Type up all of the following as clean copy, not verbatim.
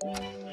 Thank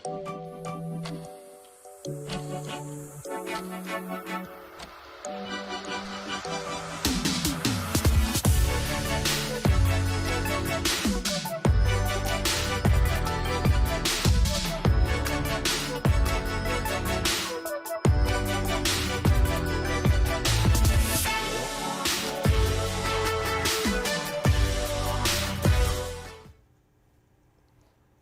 you.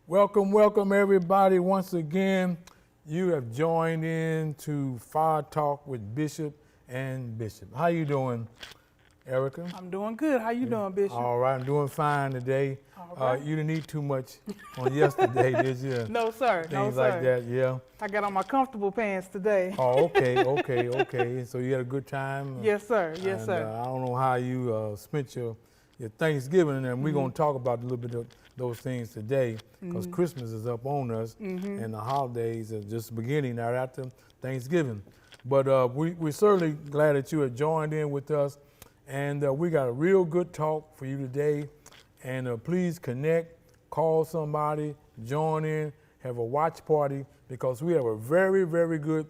Welcome everybody. Once again, you have joined in to Fire Talk with Bishop and Bishop. How you doing, Erica? I'm doing good. How you doing, Bishop? All right, I'm doing fine today. All right. You didn't eat too much on yesterday, did you? No, sir. Things like that, yeah. I got on my comfortable pants today. Oh, okay. So you had a good time? Yes, sir. Yes, And, sir. I don't know how you spent your Thanksgiving, and we're going to talk about a little bit of those things today because Christmas is up on us and the holidays are just beginning right after Thanksgiving. But we're certainly glad that you have joined in with us, and we got a real good talk for you today. And please connect, call somebody, join in, have a watch party, because we have a very, very good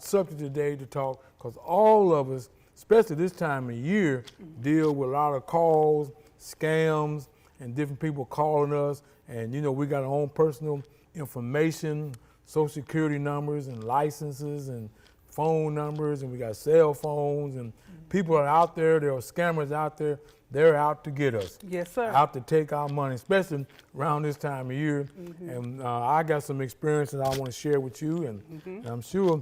subject today to talk, because all of us, especially this time of year, deal with a lot of calls, scams, and different people calling us. And, you know, we got our own personal information, social security numbers and licenses and phone numbers, and we got cell phones, and people are out there, there are scammers out there, they're out to get us. Yes, sir. Out to take our money, especially around this time of year. And I got some experiences I want to share with you, and I'm sure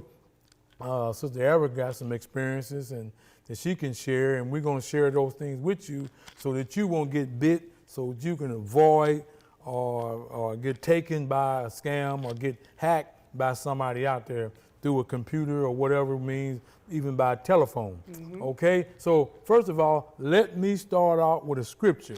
Sister Erica got some experiences and that she can share, and we're going to share those things with you so that you won't get bit, so that you can avoid or get taken by a scam or get hacked by somebody out there through a computer or whatever means, even by telephone. Okay? So first of all, let me start out with a scripture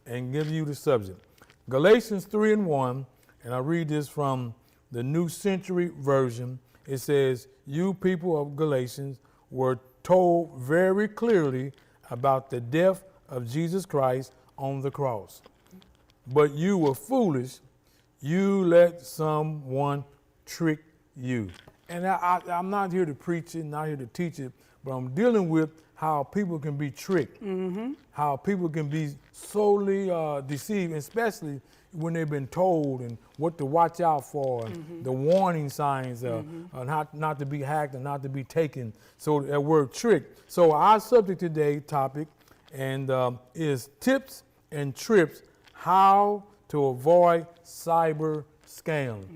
and give you the subject. Galatians 3:1, and I read this from the New Century Version. It says, you people of Galatians were told very clearly about the death of Jesus Christ on the cross. But you were foolish. You let someone trick you. And I'm not here to preach it, not here to teach it, but I'm dealing with how people can be tricked, how people can be solely deceived, especially when they've been told and what to watch out for, and the warning signs not to be hacked and not to be taken. So that word trick. So our subject today, topic, and is tips and trips how to avoid cyber scams.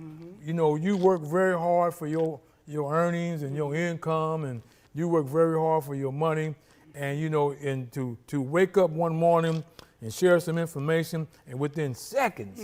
You know, you work very hard for your earnings and your income, and you work very hard for your money, and you know, and to wake up one morning and share some information, and within seconds,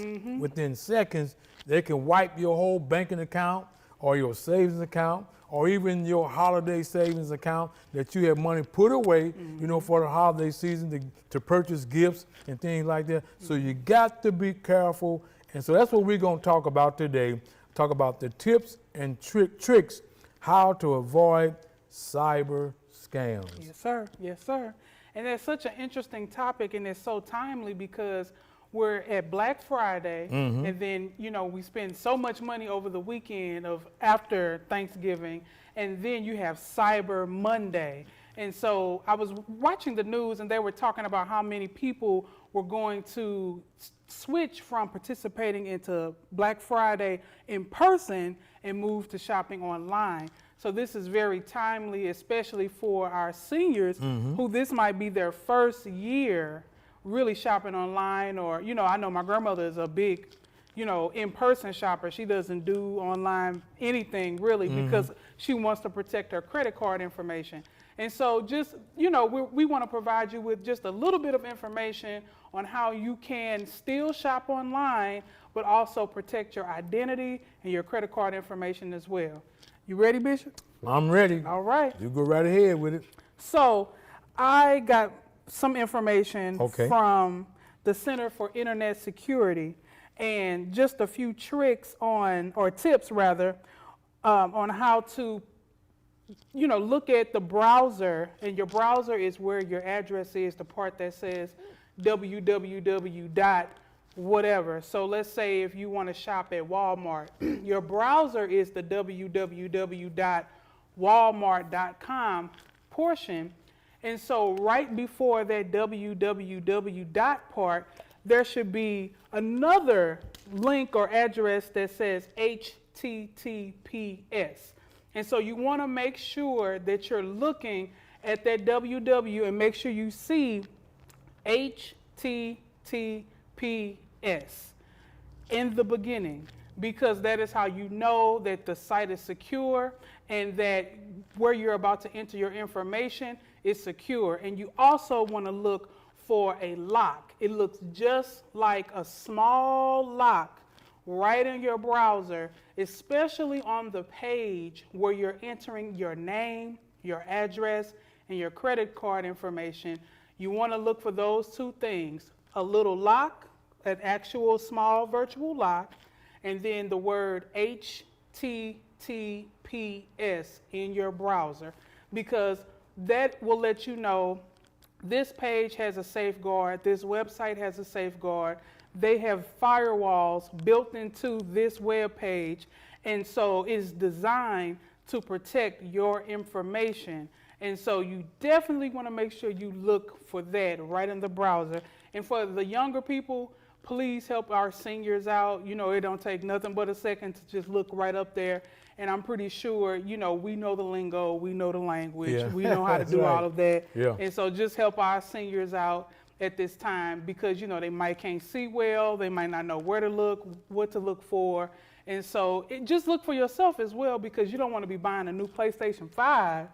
they can wipe your whole banking account or your savings account or even your holiday savings account that you have money put away, you know, for the holiday season to purchase gifts and things like that. So you got to be careful. And so that's what we're going to talk about today. Talk about the tips and tricks how to avoid cyber scams. Yes, sir. Yes, sir. And that's such an interesting topic, and it's so timely because we're at Black Friday, and then, you know, we spend so much money over the weekend of after Thanksgiving, and then you have Cyber Monday. And so I was watching the news, and they were talking about how many people were going to switch from participating into Black Friday in person and move to shopping online. So this is very timely, especially for our seniors who this might be their first year really shopping online. Or, you know, I know my grandmother is a big, you know, in-person shopper. She doesn't do online anything really because she wants to protect her credit card information. And so just, you know, we want to provide you with just a little bit of information on how you can still shop online, but also protect your identity and your credit card information as well. You ready, Bishop? I'm ready. All right. You go right ahead with it. So I got some information Okay. from the Center for Internet Security, and just a few tricks on, or tips rather, on how to, you know, look at the browser, and your browser is where your address is, the part that says www dot whatever. So let's say if you want to shop at Walmart, your browser is the www.walmart.com portion. And so right before that www dot part, there should be another link or address that says HTTPS. And so you want to make sure that you're looking at that www and make sure you see HTTPS. in the beginning, because that is how you know that the site is secure and that where you're about to enter your information is secure. And you also want to look for a lock. It looks just like a small lock right in your browser, especially on the page where you're entering your name, your address, and your credit card information. You want to look for those two things: a little lock, an actual small virtual lock, and then the word HTTPS in your browser, because that will let you know this page has a safeguard, this website has a safeguard. They have firewalls built into this web page, and so it's designed to protect your information. And so you definitely want to make sure you look for that right in the browser. And for the younger people, please help our seniors out. You know, it don't take nothing but a second to just look right up there. And I'm pretty sure, you know, we know the lingo, we know the language, we know how to do all of that. Yeah. And so just help our seniors out at this time, because, you know, they might can't see well, they might not know where to look, what to look for. And so just look for yourself as well, because you don't want to be buying a new PlayStation 5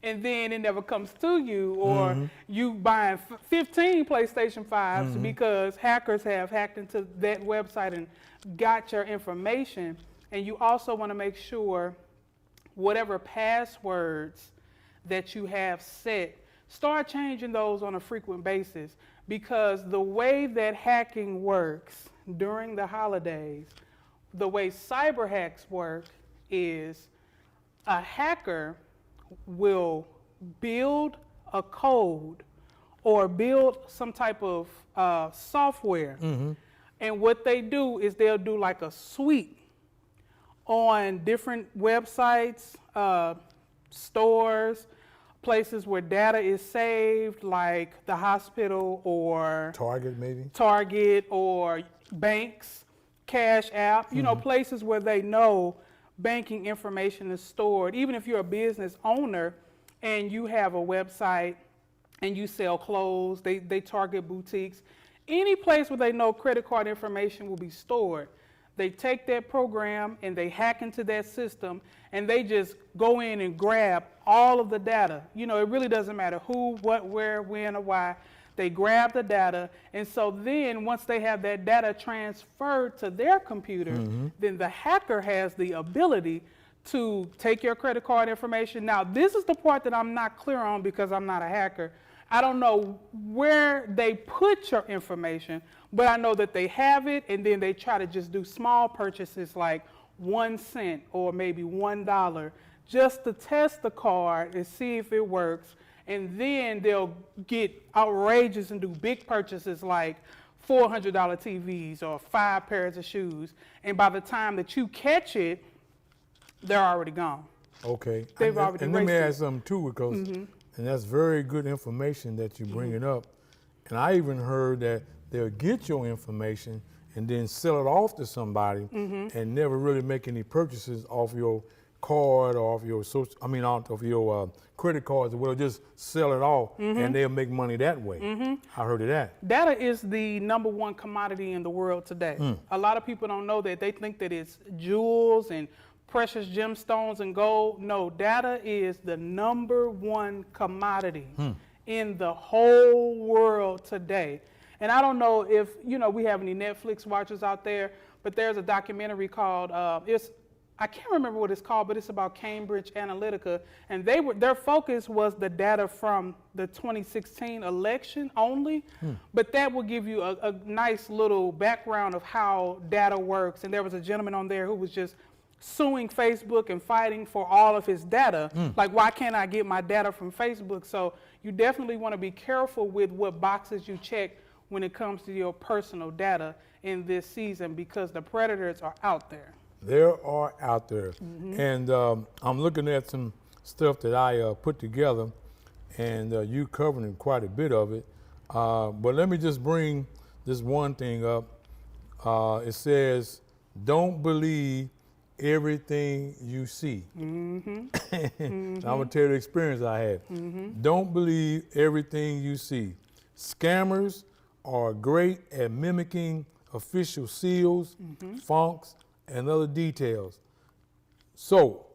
and then it never comes to you, or you buying 15 PlayStation 5s because hackers have hacked into that website and got your information. And you also want to make sure whatever passwords that you have set, start changing those on a frequent basis, because the way that hacking works during the holidays, the way cyber hacks work is a hacker will build a code or build some type of software. And what they do is they'll do like a sweep on different websites, stores, places where data is saved, like the hospital or Target, maybe? Target, or banks, Cash App, you know, places where they know banking information is stored. Even if you're a business owner and you have a website and you sell clothes, they target boutiques, any place where they know credit card information will be stored. They take that program and they hack into that system and they just go in and grab all of the data. You know, it really doesn't matter who, what, where, when, or why. They grab the data, and so then once they have that data transferred to their computer, then the hacker has the ability to take your credit card information. Now, this is the part that I'm not clear on because I'm not a hacker. I don't know where they put your information, but I know that they have it, and then they try to just do small purchases like 1 cent or maybe $1 just to test the card and see if it works. And then they'll get outrageous and do big purchases like $400 TVs or 5 pairs of shoes. And by the time that you catch it, they're already gone. Okay. They've already and let me add erased it. something too, because and that's very good information that you bring it up. And I even heard that they'll get your information and then sell it off to somebody and never really make any purchases off your card or off your out of your credit cards, or will just sell it off and they'll make money that way. I heard of that. Data is the #1 commodity in the world today. A lot of people don't know that. They think that it's jewels and precious gemstones and gold. No, data is the #1 commodity in the whole world today. And I don't know if, you know, we have any Netflix watchers out there, but there's a documentary called, I can't remember what it's called, but it's about Cambridge Analytica, and their focus was the data from the 2016 election only, but that will give you a nice little background of how data works. And there was a gentleman on there who was just suing Facebook and fighting for all of his data. Like, why can't I get my data from Facebook? So you definitely want to be careful with what boxes you check when it comes to your personal data in this season, because the predators are out there. There are out there. And I'm looking at some stuff that I put together, and you covered quite a bit of it. But let me just bring this one thing up. It says, don't believe everything you see. I'm gonna tell you the experience I had. Don't believe everything you see. Scammers are great at mimicking official seals, funks, and other details. So,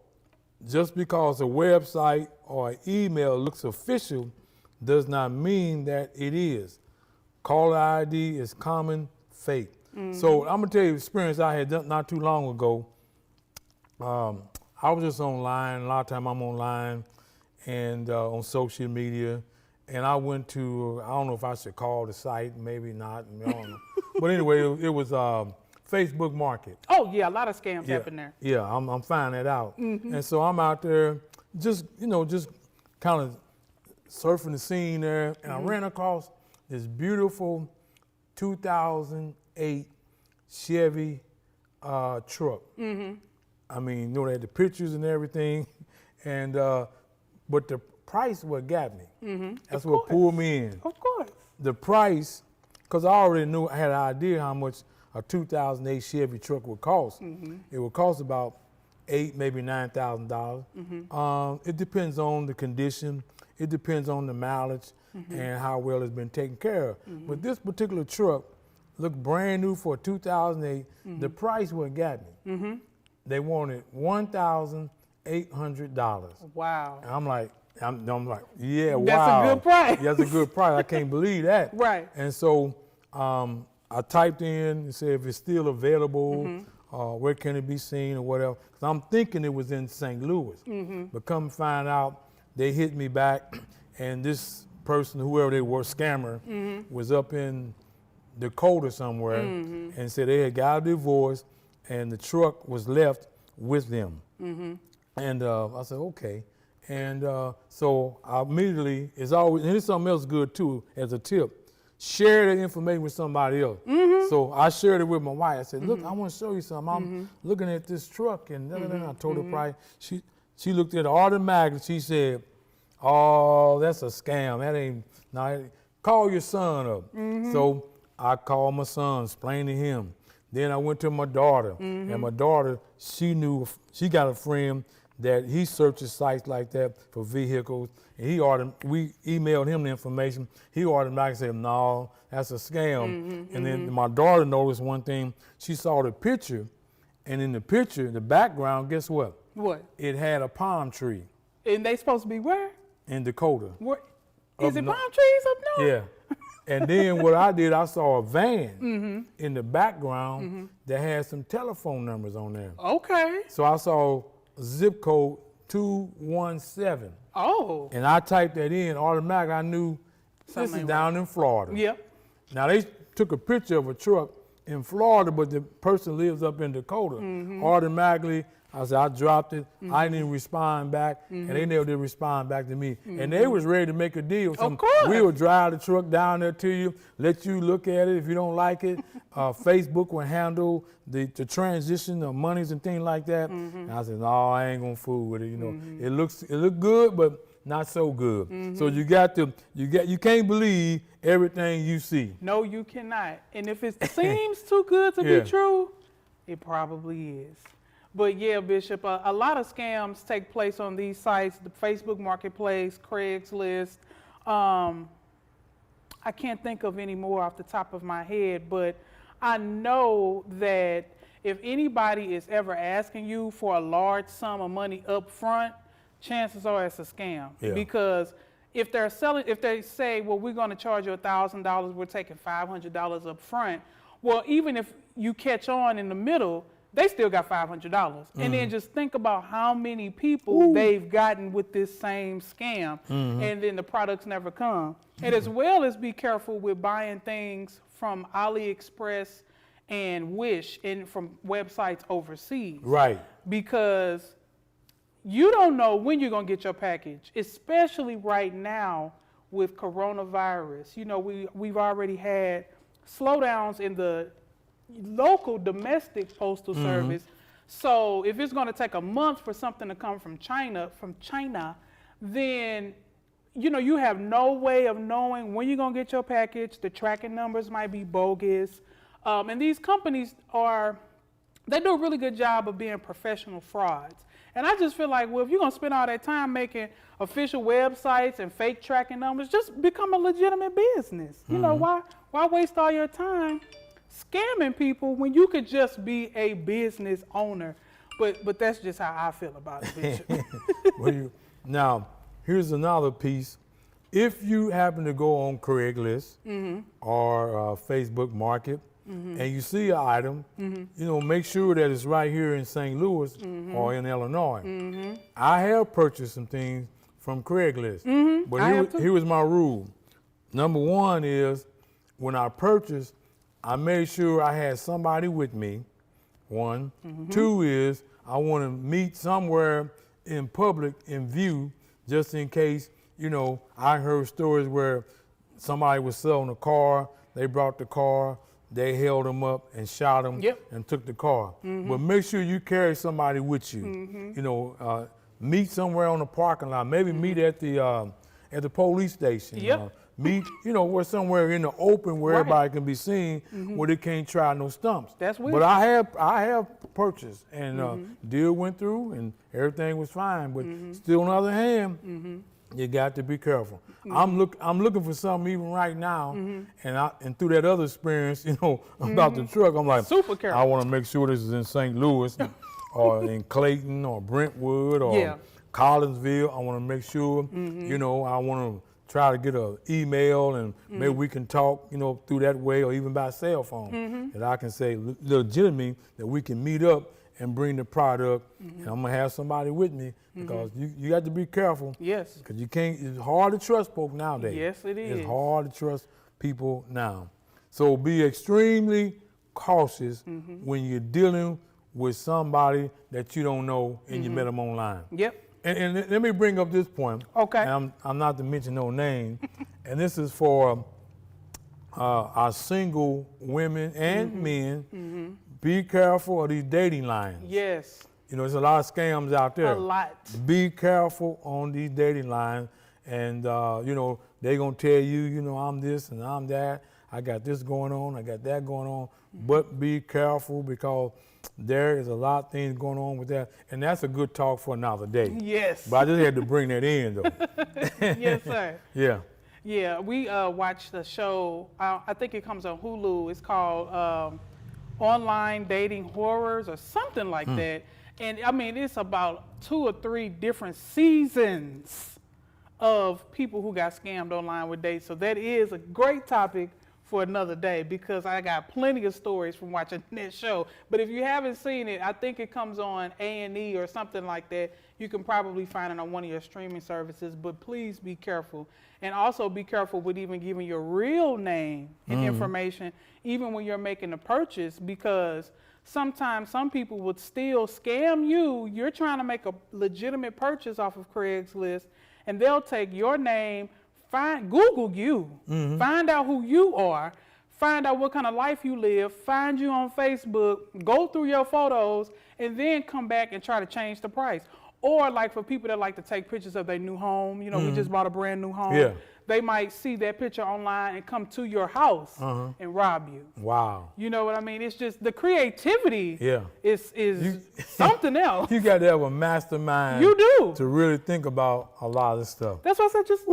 just because a website or an email looks official does not mean that it is. Caller ID is common fake. So I'm gonna tell you an experience I had done not too long ago. I was just online. A lot of time I'm online and on social media, and I went to, I don't know if I should call the site, maybe not, I don't know. But anyway, it was Facebook Market. Oh yeah, a lot of scams happen there. Yeah, I'm finding that out. And so I'm out there just kind of surfing the scene there, and I ran across this beautiful 2008 Chevy truck. I mean, you know, they had the pictures and everything, and but the price what got me. That's what pulled me in. Of course. The price, because I already knew, I had an idea how much a 2008 Chevy truck would cost. It would cost about $8,000, maybe $9,000. It depends on the condition. It depends on the mileage and how well it's been taken care of. But this particular truck looked brand new for 2008. The price what got me. They wanted $1,800. Wow. And I'm like, yeah, That's wow. a good price. That's a good price. I can't believe that. Right. And so I typed in and said if it's still available, where can it be seen or whatever. 'Cause I'm thinking it was in St. Louis. But come find out, they hit me back, and this person, whoever they were, scammer, was up in Dakota somewhere, and said they had got a divorce, and the truck was left with them. And I said, okay. And so I immediately, it's always, and here's something else good too, as a tip, share that information with somebody else. So I shared it with my wife. I said, look, I want to show you something. I'm looking at this truck, and I told her price. She looked at it automatically. She said, oh, that's a scam. That ain't, call your son up. So I called my son, explained to him. Then I went to my daughter, and my daughter, she got a friend that he searches sites like that for vehicles, and we emailed him the information. He automatically said, no, that's a scam. And then my daughter noticed one thing. She saw the picture, and in the picture, the background, guess what? What? It had a palm tree. And they supposed to be where? In Dakota. Where? Is it no- palm trees up north? Yeah. And then what I did, I saw a van in the background that had some telephone numbers on there. Okay. So I saw zip code 217. Oh. And I typed that in, automatically I knew this is ain't down in Florida. Yep. Now they took a picture of a truck in Florida, but the person lives up in Dakota. Automatically, I said, I dropped it. I didn't even respond back, and they never did respond back to me. And they was ready to make a deal. Of course. We'll drive the truck down there to you, let you look at it. If you don't like it, Facebook will handle the transition of monies and things like that. And I said, no, I ain't gonna fool with it. You know, it look good, but not so good. So you can't believe everything you see. No, you cannot. And if it seems too good to be true, it probably is. But yeah, Bishop, a lot of scams take place on these sites, the Facebook Marketplace, Craigslist. I can't think of any more off the top of my head, but I know that if anybody is ever asking you for a large sum of money up front, chances are it's a scam. Yeah. Because if they say, well, we're going to charge you $1,000, we're taking $500 up front. Well, even if you catch on in the middle, they still got $500. And then just think about how many people they've gotten with this same scam, and then the products never come. And as well as be careful with buying things from AliExpress and Wish and from websites overseas. Right. Because you don't know when you're going to get your package, especially right now with coronavirus. You know, we've already had slowdowns in the local domestic postal service. So if it's going to take a month for something to come from China, then you know you have no way of knowing when you're going to get your package. The tracking numbers might be bogus. And these companies they do a really good job of being professional frauds. And I just feel like, well, if you're going to spend all that time making official websites and fake tracking numbers, just become a legitimate business. You know, why waste all your time scamming people when you could just be a business owner. But that's just how I feel about it, Bishop. Now, here's another piece. If you happen to go on Craigslist or Facebook Market and you see an item, make sure that it's right here in St. Louis or in Illinois. I have purchased some things from Craigslist, but here was my rule. Number one is when I purchased, I made sure I had somebody with me. One. Two is I want to meet somewhere in public in view, just in case, I heard stories where somebody was selling a car, they brought the car, they held them up and shot them and took the car. But make sure you carry somebody with you. Meet somewhere on the parking lot, maybe meet at the police station. Meet, where somewhere in the open where everybody can be seen, where they can't try no stumps. That's weird. But I have purchased, and deal went through, and everything was fine. But still, on the other hand, you got to be careful. I'm looking for something even right now, and through that other experience, about the truck, I'm like, super careful. I want to make sure this is in St. Louis, or in Clayton, or Brentwood, or Collinsville. I want to make sure, I want to try to get an email and maybe we can talk, through that way or even by cell phone. And I can say legitimately that we can meet up and bring the product and I'm gonna have somebody with me because you got to be careful. Yes. Because it's hard to trust folks nowadays. Yes, it is. It's hard to trust people now. So be extremely cautious when you're dealing with somebody that you don't know and you met them online. Yep. And let me bring up this point. Okay. And I'm not to mention no name. And this is for our single women and men. Be careful of these dating lines. Yes. There's a lot of scams out there. A lot. Be careful on these dating lines. And, they're going to tell you, I'm this and I'm that. I got this going on. I got that going on. But be careful because there is a lot of things going on with that. And that's a good talk for another day. Yes. But I just had to bring that in, though. Yes, sir. Yeah. Yeah, we watched the show. I think it comes on Hulu. It's called Online Dating Horrors or something like that. And I mean, it's about 2 or 3 different seasons of people who got scammed online with dates. So that is a great topic for another day because I got plenty of stories from watching that show. But if you haven't seen it, I think it comes on A&E or something like that. You can probably find it on one of your streaming services, but please be careful. And also be careful with even giving your real name and information, even when you're making a purchase, because sometimes some people would still scam you. You're trying to make a legitimate purchase off of Craigslist, and they'll take your name, Google you, find out who you are, find out what kind of life you live, find you on Facebook, go through your photos, and then come back and try to change the price. Or like for people that like to take pictures of their new home, we just bought a brand new home. Yeah. They might see that picture online and come to your house and rob you. Wow. You know what I mean? It's just the creativity is something else. You got to have a mastermind. You do. To really think about a lot of this stuff. That's why I said just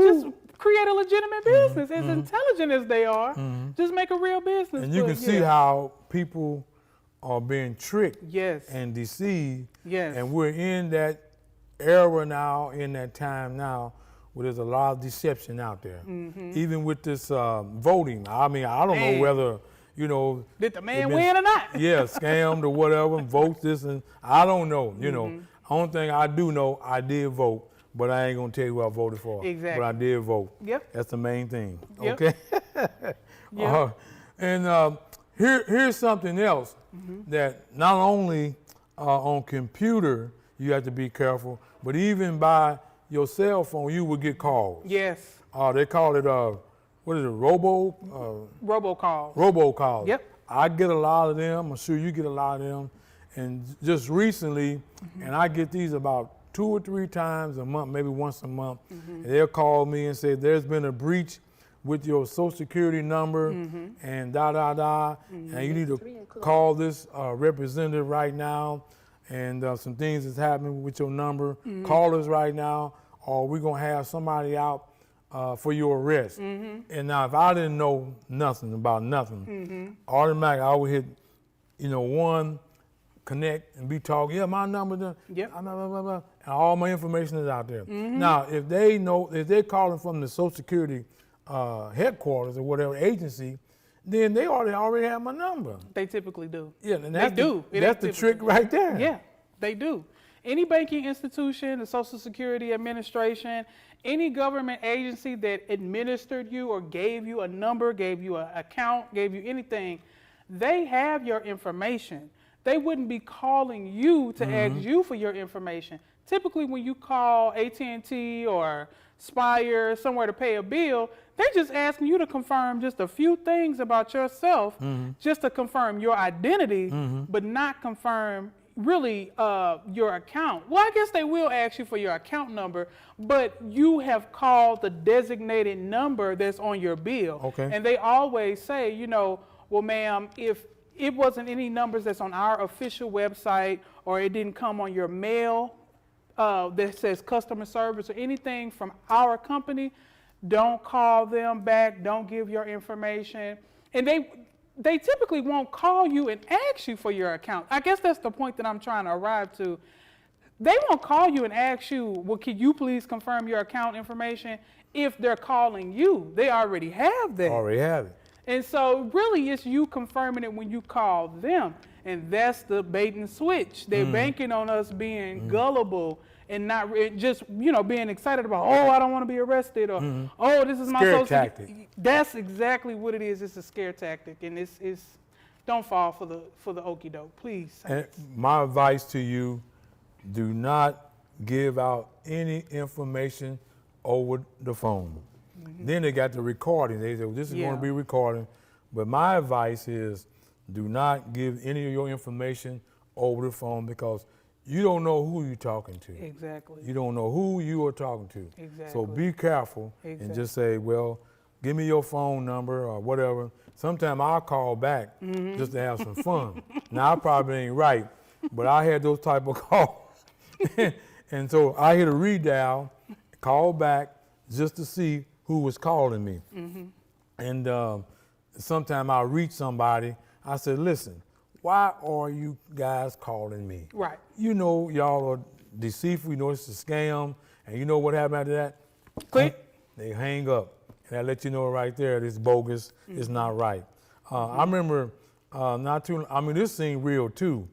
create a legitimate business. As intelligent as they are, just make a real business. And you can see how people are being tricked and deceived. Yes. And we're in that era now, in that time now, where there's a lot of deception out there. Even with this voting. I mean, I don't know whether, did the man win or not? Yeah, scammed or whatever, vote this, and I don't know, Only thing I do know, I did vote, but I ain't gonna tell you who I voted for. Exactly. But I did vote. Yep. That's the main thing, Yep. okay? Yep. And here's something else that not only on computer you have to be careful, but even by your cell phone you will get calls. Yes. They call it what is it? Robocalls. Robocalls. Yep. I get a lot of them. I'm sure you get a lot of them. And just recently, and I get these about 2 or 3 times a month, maybe once a month. And they'll call me and say, there's been a breach with your social security number and and you need to call this representative right now, and some things is happening with your number. Call us right now, or we're gonna have somebody out for your arrest. And now if I didn't know nothing about nothing, automatically I would hit, one, connect and be talking. Yeah, my number, Yep. blah, blah, blah, blah, and all my information is out there. Now, if they're calling from the Social Security headquarters or whatever agency, then they already have my number. They typically do. Yeah, and They do. That's the trick right there. Yeah, they do. Any banking institution, the Social Security Administration, any government agency that administered you or gave you a number, gave you an account, gave you anything, they have your information. They wouldn't be calling you to ask you for your information. Typically, when you call AT&T or Spire, somewhere to pay a bill, they're just asking you to confirm just a few things about yourself, just to confirm your identity, but not confirm really your account. Well, I guess they will ask you for your account number, but you have called the designated number that's on your bill. Okay. And they always say, well, ma'am, if it wasn't any numbers that's on our official website, or it didn't come on your mail that says customer service or anything from our company, don't call them back, don't give your information. And they typically won't call you and ask you for your account. I guess that's the point that I'm trying to arrive to. They won't call you and ask you, well, can you please confirm your account information? If they're calling you, they already have that. Already have it. And so really it's you confirming it when you call them. And that's the bait and switch. They're banking on us being gullible and not just, being excited about, oh, I don't want to be arrested, or, oh, this is my Scare social tactic. That's exactly what it is. It's a scare tactic. And it's don't fall for the okie doke, please. And my advice to you, do not give out any information over the phone. Then they got the recording. They say, well, this is going to be recording. But my advice is, do not give any of your information over the phone, because you don't know who you're talking to. Exactly. You don't know who you are talking to. Exactly. So be careful and just say, well, give me your phone number or whatever. Sometimes I'll call back just to have some fun. Now, I probably ain't right, but I had those type of calls. And so I hit a redial, call back just to see who was calling me. And sometimes I'll reach somebody. I said, listen, why are you guys calling me? Right. You know y'all are deceitful, you know it's a scam, and you know what happened after that? Click. They hang up. And I let you know right there, this bogus, it's not right. I remember this seemed real too.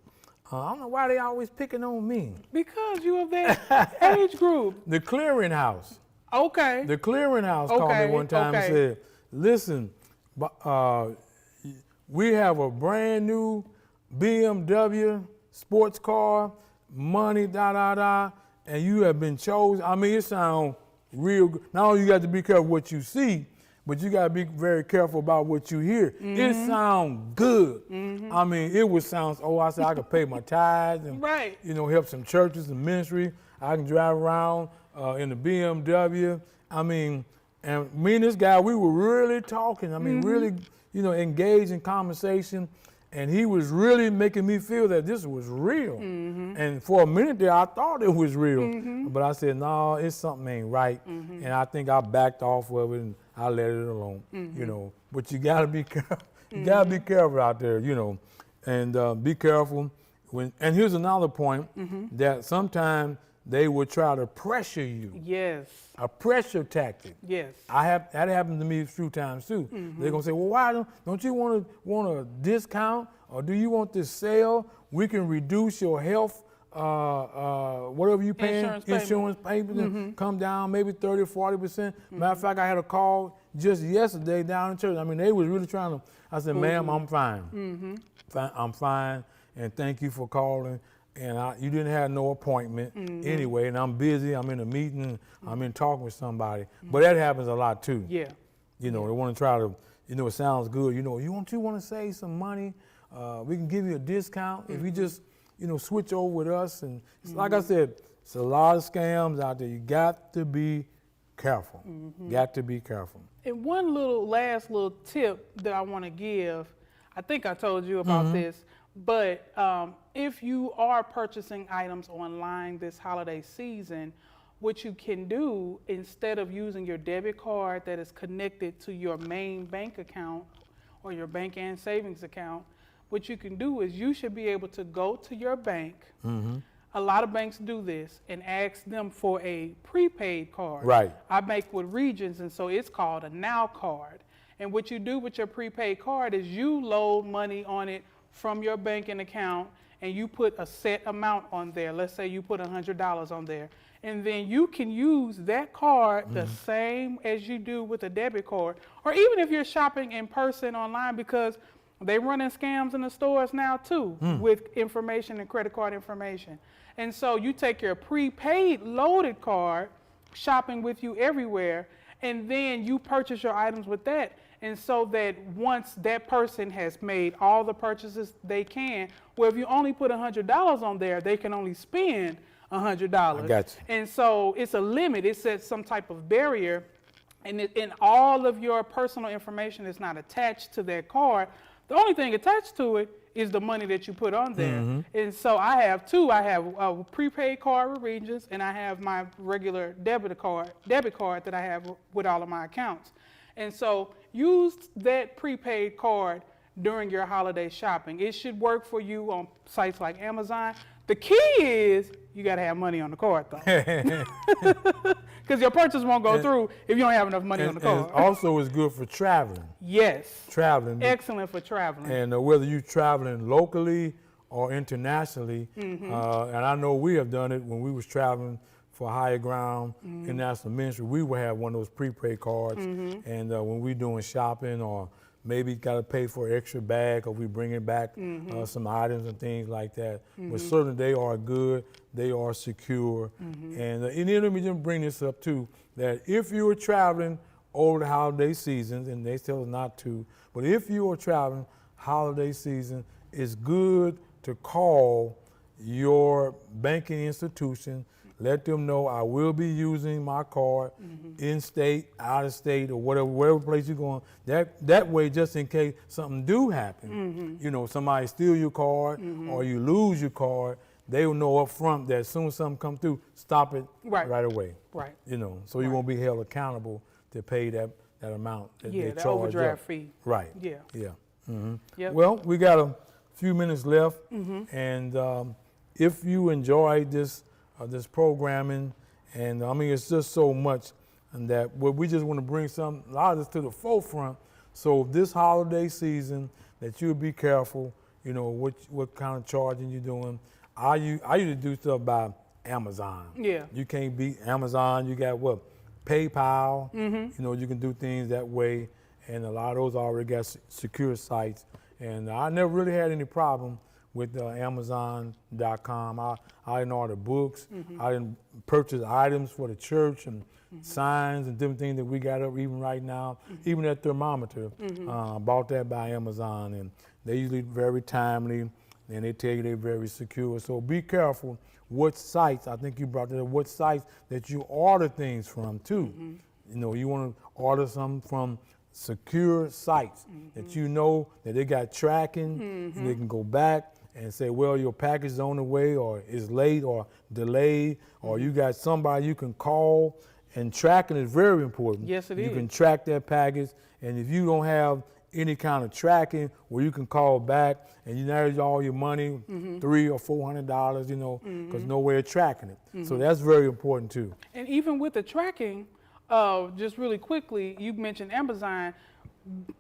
I don't know why they always picking on me. Because you of that age group. The clearinghouse. Okay. The clearinghouse called me one time and said, listen, we have a brand new BMW sports car, money, and you have been chosen. I mean, it sounds real good. Not only you got to be careful what you see, but you got to be very careful about what you hear. It sounds good. I mean, it would sound, I said I could pay my tithes and, help some churches and ministry. I can drive around in the BMW. I mean, and me and this guy, we were really talking. I mean, really, engaged in conversation. And he was really making me feel that this was real. And for a minute there, I thought it was real. But I said, no, it's something ain't right. And I think I backed off of it and I let it alone, But you gotta be careful. You gotta be careful out there, and be careful. And here's another point, that sometimes they will try to pressure you. Yes. A pressure tactic. Yes. That happened to me a few times too. They're gonna say, well, why don't you want a discount, or do you want this sale? We can reduce your health, whatever you paying, insurance payment, come down maybe 30 or 40%. Matter of fact, I had a call just yesterday down in church. I mean, they was really trying to. I said, ma'am, I'm fine. I'm fine, and thank you for calling. And you didn't have no appointment anyway, and I'm busy, I'm in a meeting, I'm in talking with somebody. But that happens a lot too. Yeah. They want to try to, it sounds good. You want to save some money? We can give you a discount if you just, switch over with us. And like I said, it's a lot of scams out there. You got to be careful. Got to be careful. And one last little tip that I want to give, I think I told you about this, but if you are purchasing items online this holiday season, what you can do, instead of using your debit card that is connected to your main bank account or your bank and savings account, what you can do is you should be able to go to your bank. A lot of banks do this and ask them for a prepaid card. Right. I bank with Regions, and so it's called a Now card. And what you do with your prepaid card is you load money on it from your banking account, and you put a set amount on there. Let's say you put $100 on there. And then you can use that card the same as you do with a debit card. Or even if you're shopping in person online, because they running scams in the stores now too, with information and credit card information. And so you take your prepaid loaded card, shopping with you everywhere, and then you purchase your items with that. And so that once that person has made all the purchases they can, well, if you only put $100 on there, they can only spend $100. I got you. And so it's a limit. It sets some type of barrier, and all of your personal information is not attached to that card. The only thing attached to it is the money that you put on there. And so I have two. I have a prepaid card with Regions, and I have my regular debit card that I have with all of my accounts. And so use that prepaid card during your holiday shopping. It should work for you on sites like Amazon. The key is you got to have money on the card, though. Because your purchase won't go through if you don't have enough money on the card. And also it's good for traveling. Yes. Traveling. Excellent for traveling. And whether you're traveling locally or internationally, and I know we have done it when we was traveling for Higher Ground International Ministry, we would have one of those prepaid cards. And when we're doing shopping, or maybe got to pay for an extra bag, or we bringing back some items and things like that. But certainly they are good, they are secure. And let me just bring this up too, that if you are traveling over the holiday seasons, and they tell us not to, but if you are traveling holiday season, it's good to call your banking institution. Let them know I will be using my card in state, out of state, or whatever place you're going. That way, just in case something do happen, you know, somebody steal your card or you lose your card, they will know up front that as soon as something comes through, stop it right away. Right. You know, so you won't be held accountable to pay that amount that they Yeah, charge the overdraft up. fee. Right. Yeah. Yeah. Yep. Well, we got a few minutes left, and if you enjoyed this programming, and I mean it's just so much, and that we just want to bring a lot of this to the forefront. So this holiday season, that you'll be careful. You know what kind of charging you're doing. I usually do stuff by Amazon. Yeah. You can't beat Amazon. You got what? PayPal. You know, you can do things that way, and a lot of those already got secure sites. And I never really had any problem with Amazon.com. I didn't order books. I didn't purchase items for the church and signs and different things that we got up even right now. Even that thermometer, bought that by Amazon, and they usually very timely, and they tell you they're very secure. So be careful what sites, I think you brought that up, what sites that you order things from too. You know, you want to order something from secure sites that you know that they got tracking, and they can go back and say, well, your package is on the way, or is late, or delayed, or you got somebody you can call. And tracking is very important. Yes, it is. You can track that package, and if you don't have any kind of tracking where you can call back and you narrow all your money, $300 or $400, you know, because nowhere tracking it. So that's very important too. And even with the tracking, just really quickly, you mentioned Amazon.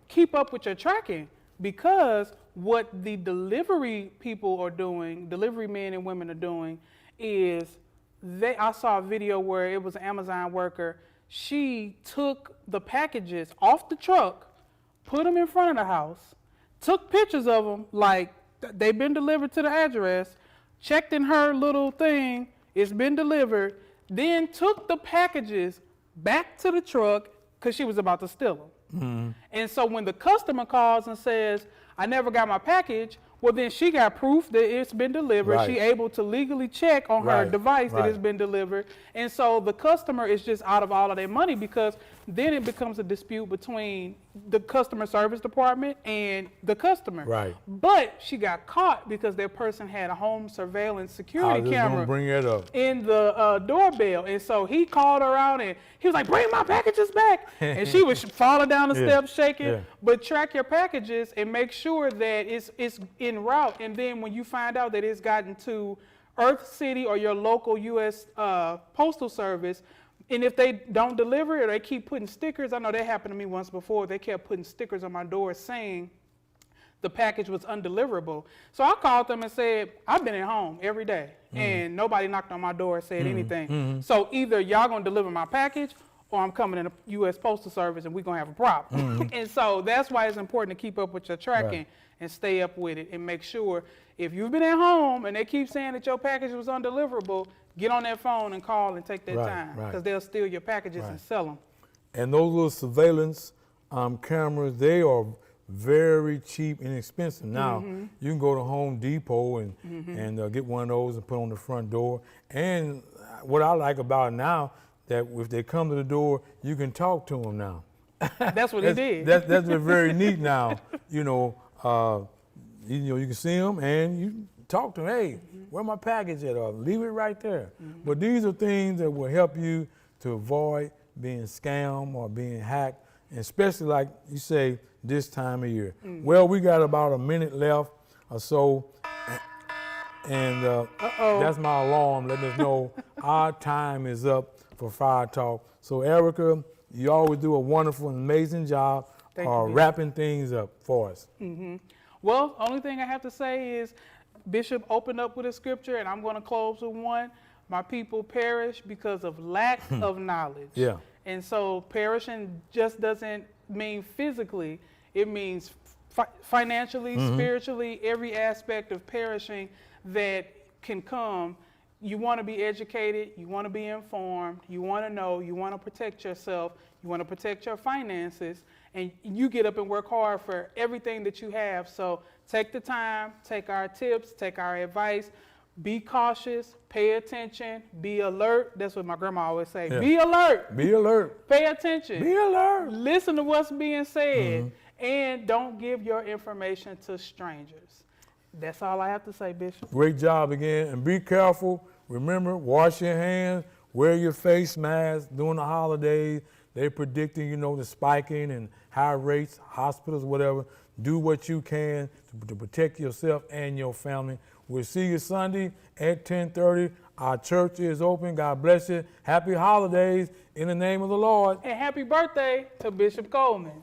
Keep up with your tracking, because what the delivery people are doing, delivery men and women are doing, is I saw a video where it was an Amazon worker. She took the packages off the truck, put them in front of the house, took pictures of them like they've been delivered to the address, checked in her little thing, it's been delivered, then took the packages back to the truck because she was about to steal them. And so when the customer calls and says, I never got my package, well, then she got proof that it's been delivered. Right. She able to legally check on her device that it's been delivered. And so the customer is just out of all of their money, because then it becomes a dispute between the customer service department and the customer. Right. But she got caught because that person had a home surveillance I security was just gonna camera bring that up. in the doorbell. And so he called her out and he was like, bring my packages back. And she was falling down the Yeah, steps shaking. yeah. But track your packages and make sure that it's en route. And then when you find out that it's gotten to Earth City or your local U.S. Postal Service, and if they don't deliver it or they keep putting stickers, I know that happened to me once before, they kept putting stickers on my door saying the package was undeliverable. So I called them and said, I've been at home every day and nobody knocked on my door and said anything. So either y'all gonna deliver my package or I'm coming in the U.S. Postal Service and we're gonna have a problem. And so that's why it's important to keep up with your tracking and stay up with it and make sure if you've been at home and they keep saying that your package was undeliverable, get on that phone and call and take that time because they'll steal your packages and sell them. And those little surveillance cameras, they are very cheap and inexpensive. Now, you can go to Home Depot and get one of those and put on the front door. And what I like about it now, that if they come to the door, you can talk to them now. That's what he did. That's very neat now. You can see them and you talk to them. Hey, where my package at? Or leave it right there. But these are things that will help you to avoid being scammed or being hacked, and especially like you say this time of year. Well, we got about a minute left or so, and that's my alarm letting us know our time is up for Fire Talk. So Erica, you always do a wonderful and amazing job wrapping things up for us. Well, only thing I have to say is Bishop opened up with a scripture, and I'm going to close with one. My people perish because of lack of knowledge. Yeah. And so perishing just doesn't mean physically. It means financially, spiritually, every aspect of perishing that can come. You want to be educated. You want to be informed. You want to know. You want to protect yourself. You want to protect your finances. And you get up and work hard for everything that you have. So take the time, take our tips, take our advice. Be cautious, pay attention, be alert. That's what my grandma always say. Yeah. Be alert. Be alert. Pay attention. Be alert. Listen to what's being said. And don't give your information to strangers. That's all I have to say, Bishop. Great job again. And be careful. Remember, wash your hands, wear your face mask during the holidays. They're predicting, the spiking and high rates, hospitals, whatever. Do what you can to protect yourself and your family. We'll see you Sunday at 10:30. Our church is open. God bless you. Happy holidays in the name of the Lord. And happy birthday to Bishop Coleman.